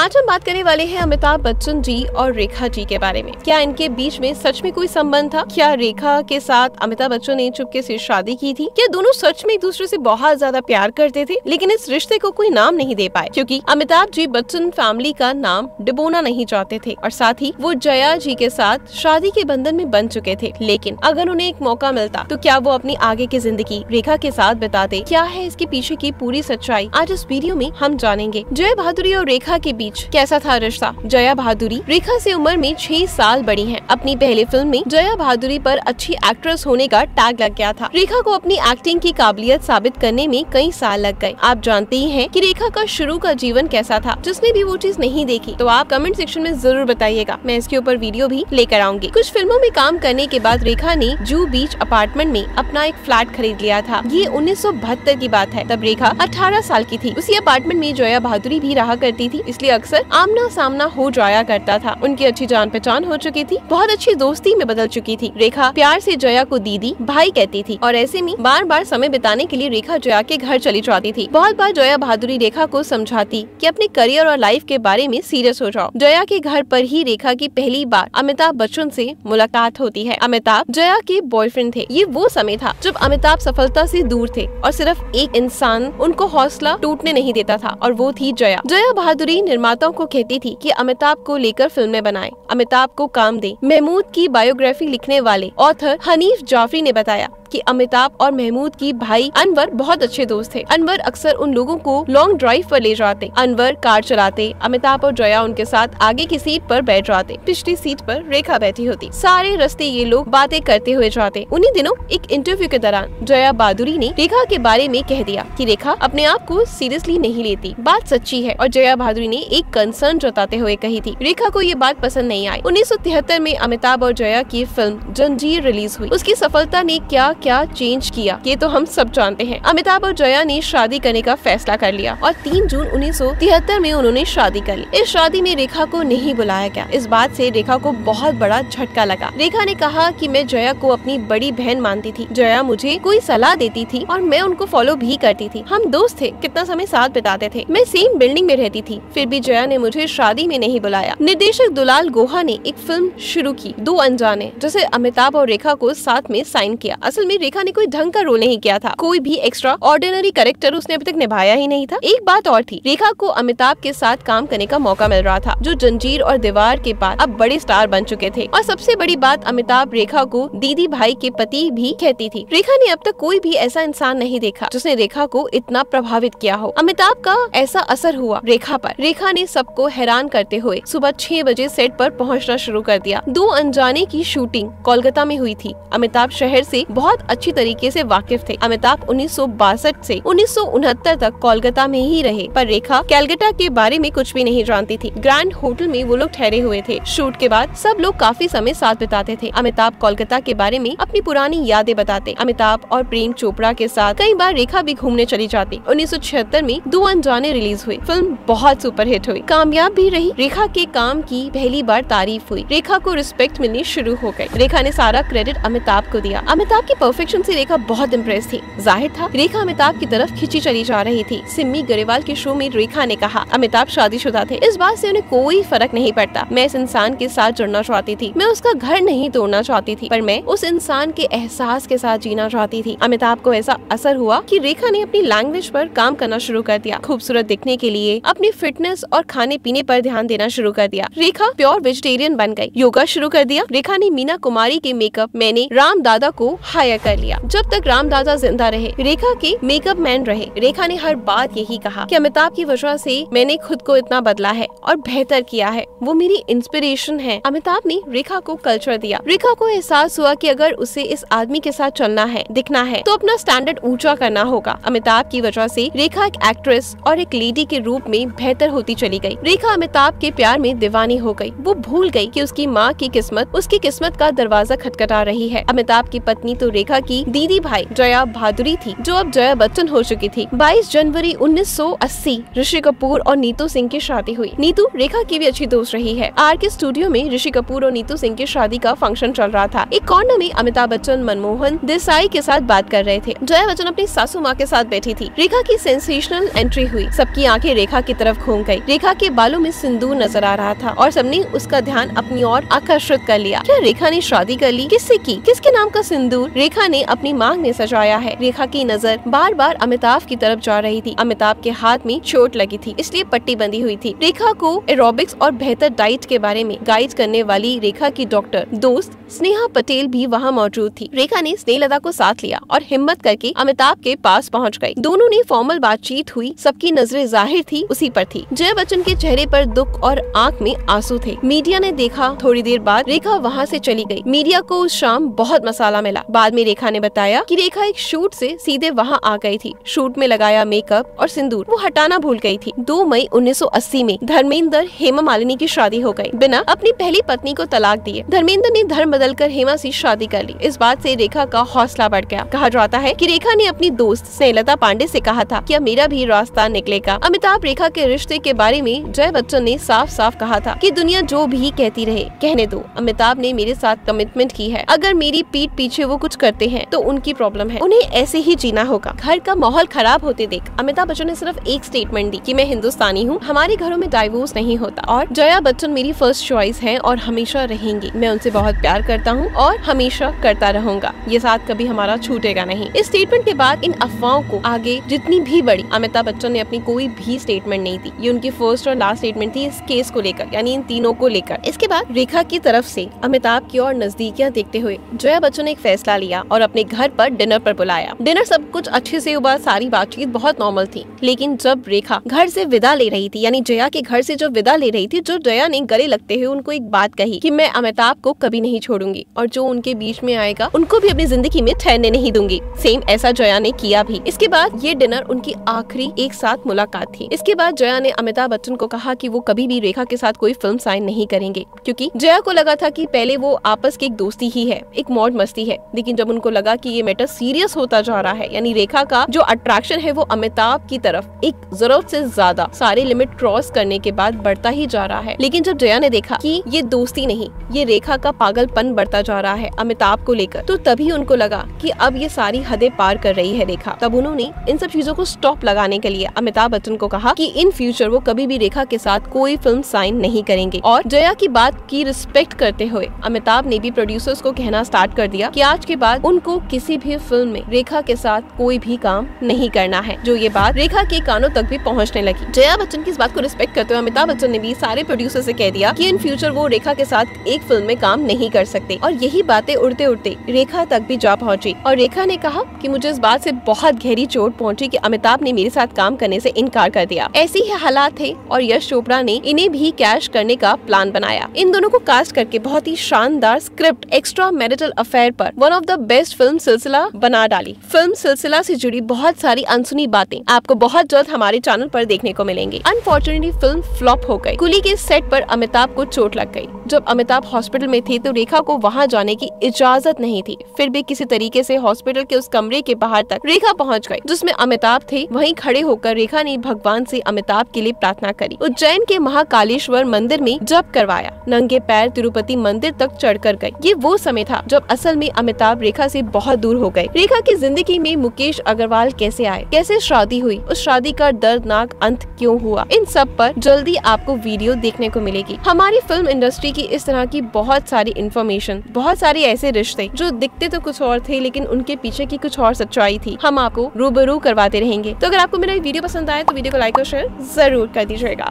आज हम बात करने वाले हैं अमिताभ बच्चन जी और रेखा जी के बारे में। क्या इनके बीच में सच में कोई संबंध था? क्या रेखा के साथ अमिताभ बच्चन ने चुपके से शादी की थी? क्या दोनों सच में एक दूसरे से बहुत ज्यादा प्यार करते थे, लेकिन इस रिश्ते को कोई नाम नहीं दे पाए क्योंकि अमिताभ जी बच्चन फैमिली का नाम डिबोना नहीं चाहते थे और साथ ही वो जया जी के साथ शादी के बंधन में बन चुके थे। लेकिन अगर उन्हें एक मौका मिलता तो क्या वो अपनी आगे की जिंदगी रेखा के साथ बिताते? क्या है इसके पीछे की पूरी सच्चाई, आज इस वीडियो में हम जानेंगे। जया बहादुरी और रेखा के बीच कैसा था रिश्ता? जया बहादुरी रेखा से उम्र में 6 साल बड़ी हैं। अपनी पहली फिल्म में जया बहादुरी पर अच्छी एक्ट्रेस होने का टैग लग गया था। रेखा को अपनी एक्टिंग की काबिलियत साबित करने में कई साल लग गए। आप जानते ही हैं कि रेखा का शुरू का जीवन कैसा था। जिसने भी वो चीज नहीं देखी तो आप कमेंट सेक्शन में जरूर बताइएगा, मैं इसके ऊपर वीडियो भी लेकर आऊंगी। कुछ फिल्मों में काम करने के बाद रेखा ने जू बीच अपार्टमेंट में अपना एक फ्लैट खरीद लिया था। ये 1972 की बात है। तब रेखा 18 साल की थी। उसी अपार्टमेंट में जया बहादुरी भी रहा करती थी, इसलिए अक्सर आमना सामना हो जाया करता था। उनकी अच्छी जान पहचान हो चुकी थी, बहुत अच्छी दोस्ती में बदल चुकी थी। रेखा प्यार से जया को दीदी भाई कहती थी और ऐसे में बार बार समय बिताने के लिए रेखा जया के घर चली जाती थी। बहुत बार जया बहादुरी रेखा को समझाती कि अपने करियर और लाइफ के बारे में सीरियस हो जाओ। जया के घर पर ही रेखा की पहली बार अमिताभ बच्चन से मुलाकात होती है। अमिताभ जया के बॉयफ्रेंड थे। ये वो समय था जब अमिताभ सफलता से दूर थे और सिर्फ एक इंसान उनको हौसला टूटने नहीं देता था और वो थी जया। जया बहादुरी निर्माताओं को कहती थी कि अमिताभ को लेकर फिल्में बनाएं, अमिताभ को काम दें। महमूद की बायोग्राफी लिखने वाले ऑथर हनीफ जाफरी ने बताया कि अमिताभ और महमूद की भाई अनवर बहुत अच्छे दोस्त थे। अनवर अक्सर उन लोगों को लॉन्ग ड्राइव पर ले जाते। अनवर कार चलाते, अमिताभ और जया उनके साथ आगे की सीट पर बैठ जाते, पिछली सीट पर रेखा बैठी होती। सारे रास्ते ये लोग बातें करते हुए जाते। उन्हीं दिनों एक इंटरव्यू के दौरान जया बहादुरी ने रेखा के बारे में कह दिया कि रेखा अपने आप को सीरियसली नहीं लेती। बात सच्ची है और जया बहादुरी ने एक कंसर्न जताते हुए कही थी। रेखा को ये बात पसंद नहीं आई। 1973 में अमिताभ और जया की फिल्म जंजीर रिलीज हुई। उसकी सफलता ने क्या चेंज किया ये तो हम सब जानते हैं। अमिताभ और जया ने शादी करने का फैसला कर लिया और 3 जून 1973 में उन्होंने शादी कर ली। इस शादी में रेखा को नहीं बुलाया गया। इस बात से रेखा को बहुत बड़ा झटका लगा। रेखा ने कहा कि मैं जया को अपनी बड़ी बहन मानती थी। जया मुझे कोई सलाह देती थी और मैं उनको फॉलो भी करती थी। हम दोस्त थे, कितना समय साथ बिताते थे। मैं सेम बिल्डिंग में रहती थी, फिर भी जया ने मुझे शादी में नहीं बुलाया। निर्देशक दुलाल गुहा ने एक फिल्म शुरू की, दो अनजाने, जिसे अमिताभ और रेखा को साथ में साइन किया। असल में रेखा ने कोई ढंग का रोल नहीं किया था। कोई भी एक्स्ट्रा ऑर्डिनरी कैरेक्टर उसने अभी तक निभाया ही नहीं था। एक बात और थी, रेखा को अमिताभ के साथ काम करने का मौका मिल रहा था, जो जंजीर और दीवार के बाद अब बड़े स्टार बन चुके थे। और सबसे बड़ी बात, अमिताभ रेखा को दीदी भाई के पति भी कहती थी। रेखा ने अब तक कोई भी ऐसा इंसान नहीं देखा जिसने रेखा को इतना प्रभावित किया हो। अमिताभ का ऐसा असर हुआ रेखा पर। रेखा ने सबको हैरान करते हुए सुबह 6 बजे सेट पर पहुँचना शुरू कर दिया। दो अनजाने की शूटिंग कोलकाता में हुई थी। अमिताभ शहर से बहुत अच्छी तरीके से वाकिफ थे। अमिताभ 1962 से 1969 तक कोलकाता में ही रहे, पर रेखा कैलकाटा के बारे में कुछ भी नहीं जानती थी। ग्रैंड होटल में वो लोग ठहरे हुए थे। शूट के बाद सब लोग काफी समय साथ बिताते थे। अमिताभ कोलकाता के बारे में अपनी पुरानी यादें बताते। अमिताभ और प्रेम चोपड़ा के साथ कई बार रेखा भी घूमने चली जाती। 1976 में दो अनजाने रिलीज हुई। फिल्म बहुत सुपरहिट हुई, कामयाब भी रही। रेखा के काम की पहली बार तारीफ हुई। रेखा को रिस्पेक्ट मिलनी शुरू हो गई। रेखा ने सारा क्रेडिट अमिताभ को दिया। अमिताभ की परफेक्शन से रेखा बहुत इम्प्रेस थी। जाहिर था रेखा अमिताभ की तरफ खिंची चली जा रही थी। सिम्मी गरेवाल के शो में रेखा ने कहा, अमिताभ शादीशुदा थे, इस बात से उन्हें कोई फर्क नहीं पड़ता। मैं इस इंसान के साथ जुड़ना चाहती थी। मैं उसका घर नहीं तोड़ना चाहती थी, पर मैं उस इंसान के एहसास के साथ जीना चाहती थी। अमिताभ को ऐसा असर हुआ कि रेखा ने अपनी लैंग्वेज पर काम करना शुरू कर दिया। खूबसूरत दिखने के लिए अपनी फिटनेस और खाने पीने पर ध्यान देना शुरू कर दिया। रेखा प्योर वेजिटेरियन बन गई, योगा शुरू कर दिया। रेखा ने मीना कुमारी के मेकअप मैंने राम दादा को हायर कर लिया। जब तक राम दादा जिंदा रहे रेखा के मेकअप मैन रहे। रेखा ने हर बात यही कहा कि अमिताभ की वजह से मैंने खुद को इतना बदला है और बेहतर किया है। वो मेरी इंस्पिरेशन है। अमिताभ ने रेखा को कल्चर दिया। रेखा को एहसास हुआ कि अगर उसे इस आदमी के साथ चलना है, दिखना है, तो अपना स्टैंडर्ड ऊंचा करना होगा। अमिताभ की वजह से रेखा एक एक्ट्रेस और एक लेडी के रूप में बेहतर होती चली गई। रेखा अमिताभ के प्यार में दीवानी हो गई। वो भूल गई कि उसकी माँ की किस्मत उसकी किस्मत का दरवाजा खटखटा रही है। अमिताभ की पत्नी तो रेखा की दीदी भाई जया भादुरी थी, जो अब जया बच्चन हो चुकी थी। 22 जनवरी 1980 ऋषि कपूर और नीतू सिंह की शादी हुई। नीतू रेखा की भी अच्छी दोस्त रही है। आर के स्टूडियो में ऋषि कपूर और नीतू सिंह की शादी का फंक्शन चल रहा था। एक कॉर्नर में अमिताभ बच्चन मनमोहन देसाई के साथ बात कर रहे थे। जया बच्चन अपनी सासू माँ के साथ बैठी थी। रेखा की सेंसेशनल एंट्री हुई। सबकी आंखें रेखा की तरफ घूम गई। रेखा के बालों में सिंदूर नजर आ रहा था और सबने उसका ध्यान अपनी ओर आकर्षित कर लिया। क्या रेखा ने शादी कर ली? किससे की? किसके नाम का सिंदूर? रेखा ने अपनी मांग में सजाया है। रेखा की नजर बार बार अमिताभ की तरफ जा रही थी। अमिताभ के हाथ में चोट लगी थी, इसलिए पट्टी बंधी हुई थी। रेखा को एरोबिक्स और बेहतर डाइट के बारे में गाइड करने वाली रेखा की डॉक्टर दोस्त स्नेहा पटेल भी वहाँ मौजूद थी। रेखा ने स्नेहलता को साथ लिया और हिम्मत करके अमिताभ के पास पहुँच गयी। दोनों ने फॉर्मल बातचीत हुई। सबकी नजरें जाहिर थी उसी पर थी। जया बच्चन के चेहरे पर दुख और आंख में आंसू थे। मीडिया ने देखा। थोड़ी देर बाद रेखा वहाँ से चली गई। मीडिया को उस शाम बहुत मसाला मिला। बाद में रेखा ने बताया कि रेखा एक शूट से सीधे वहाँ आ गई थी। शूट में लगाया मेकअप और सिंदूर वो हटाना भूल गई थी। 2 मई 1980 में धर्मेंद्र हेमा मालिनी की शादी हो गई बिना अपनी पहली पत्नी को तलाक दिए। धर्मेंद्र ने धर्म बदलकर हेमा से शादी कर ली। इस बात से रेखा का हौसला बढ़ गया। कहा जाता है कि रेखा ने अपनी दोस्त स्नेहलता पांडे से कहा था कि अब मेरा भी रास्ता निकलेगा। अमिताभ रेखा के रिश्ते के बारे में जया बच्चन ने साफ साफ कहा था कि दुनिया जो भी कहती रहे कहने दो। अमिताभ ने मेरे साथ कमिटमेंट की है। अगर मेरी पीठ पीछे वो कुछ करते हैं तो उनकी प्रॉब्लम है, उन्हें ऐसे ही जीना होगा। घर का माहौल खराब होते देख अमिताभ बच्चन ने सिर्फ एक स्टेटमेंट दी कि मैं हिंदुस्तानी हूँ, हमारे घरों में डाइवोर्स नहीं होता और जया बच्चन मेरी फर्स्ट चॉइस है और हमेशा रहेंगी। मैं उनसे बहुत प्यार करता हूँ और हमेशा करता रहूंगा। ये साथ कभी हमारा छूटेगा नहीं। इस स्टेटमेंट के बाद इन अफवाहों को आगे जितनी भी बड़ी अमिताभ बच्चन ने अपनी कोई भी स्टेटमेंट नहीं दी। ये उनकी फर्स्ट और लास्ट स्टेटमेंट थी इस केस को लेकर, यानी इन तीनों को लेकर। इसके बाद रेखा की तरफ से अमिताभ की ओर नजदीकियां देखते हुए जया बच्चन ने एक फैसला लिया और अपने घर पर डिनर पर बुलाया। डिनर सब कुछ अच्छे से हुआ, सारी बातचीत बहुत नॉर्मल थी। लेकिन जब रेखा घर से विदा ले रही थी, यानी जया के घर से जब विदा ले रही थी, जो जया ने गले लगते हुए उनको एक बात कही कि मैं अमिताभ को कभी नहीं छोड़ूंगी और जो उनके बीच में आएगा उनको भी अपनी जिंदगी में ठहरने नहीं दूंगी। सेम ऐसा जया ने किया भी। इसके बाद ये डिनर उनकी आखिरी एक साथ मुलाकात थी। इसके बाद जया ने अमिताभ बच्चन को कहा कि वो कभी भी रेखा के साथ कोई फिल्म साइन नहीं करेंगे, क्योंकि जया को लगा था कि पहले वो आपस की एक दोस्ती ही है, एक मौज मस्ती है। लेकिन जब उनको लगा कि ये मैटर सीरियस होता जा रहा है, यानी रेखा का जो अट्रैक्शन है वो अमिताभ की तरफ एक जरूरत से ज्यादा सारे लिमिट क्रॉस करने के बाद बढ़ता ही जा रहा है। लेकिन जब जया ने देखा कि ये दोस्ती नहीं, ये रेखा का पागलपन बढ़ता जा रहा है अमिताभ को लेकर, तो तभी उनको लगा कि अब ये सारी हदें पार कर रही है रेखा। तब उन्होंने इन सब चीजों को स्टॉप लगाने के लिए अमिताभ बच्चन को कहा कि इन फ्यूचर वो कभी भी रेखा के साथ कोई फिल्म साइन नहीं करेंगे। और जया की बात की रिस्पेक्ट करते हुए अमिताभ ने भी प्रोड्यूसर्स को कहना स्टार्ट कर दिया कि आज के बाद उनको किसी भी फिल्म में रेखा के साथ कोई भी काम नहीं करना है। जो ये बात रेखा के कानों तक भी पहुंचने लगी। जया बच्चन की इस बात को रिस्पेक्ट करते हुए अमिताभ बच्चन ने भी सारे प्रोड्यूसर से कह दिया कि इन फ्यूचर वो रेखा के साथ एक फिल्म में काम नहीं कर सकते। और यही बातें उड़ते उड़ते रेखा तक भी जा पहुंची और रेखा ने कहा कि मुझे इस बात से बहुत गहरी चोट पहुंची कि अमिताभ ने मेरे साथ काम करने से इनकार कर दिया। ऐसे ही हालात थे और यश चोपड़ा ने इन्हें भी कैश करने का प्लान बनाया। इन दोनों को कास्ट करके बहुत ही शानदार स्क्रिप्ट एक्स्ट्रा मैरिटल अफेयर पर one of the best film सिलसिला बना डाली। फिल्म सिलसिला से जुड़ी बहुत सारी अनसुनी बातें आपको बहुत जल्द हमारे चैनल पर देखने को मिलेंगी। अनफॉर्चुनेटली फिल्म फ्लॉप हो गई। कुली के सेट पर अमिताभ को चोट लग गई। जब अमिताभ हॉस्पिटल में थे तो रेखा को वहाँ जाने की इजाजत नहीं थी। फिर भी किसी तरीके से हॉस्पिटल के उस कमरे के बाहर तक रेखा पहुँच गई जिसमें अमिताभ थे। वहीं खड़े होकर रेखा ने भगवान से अमिताभ के लिए प्रार्थना करी। उज्जैन के महाकालेश्वर मंदिर में जप करवाया। नंगे पैर तिरुपति मंदिर तक चढ़कर गई। ये वो समय था जब असल में अमिताभ रेखा से बहुत दूर हो गए। रेखा की जिंदगी में मुकेश अग्रवाल कैसे आए, कैसे शादी हुई, उस शादी का दर्दनाक अंत क्यों हुआ, इन सब पर जल्दी आपको वीडियो देखने को मिलेगी। हमारी फिल्म इंडस्ट्री की इस तरह की बहुत सारी इन्फॉर्मेशन, बहुत सारे ऐसे रिश्ते जो दिखते तो कुछ और थे लेकिन उनके पीछे की कुछ और सच्चाई थी, हम आपको रूबरू करवाते रहेंगे। तो अगर आपको मेरा वीडियो पसंद आए तो वीडियो को लाइक और शेयर जरूर कर दीजिएगा।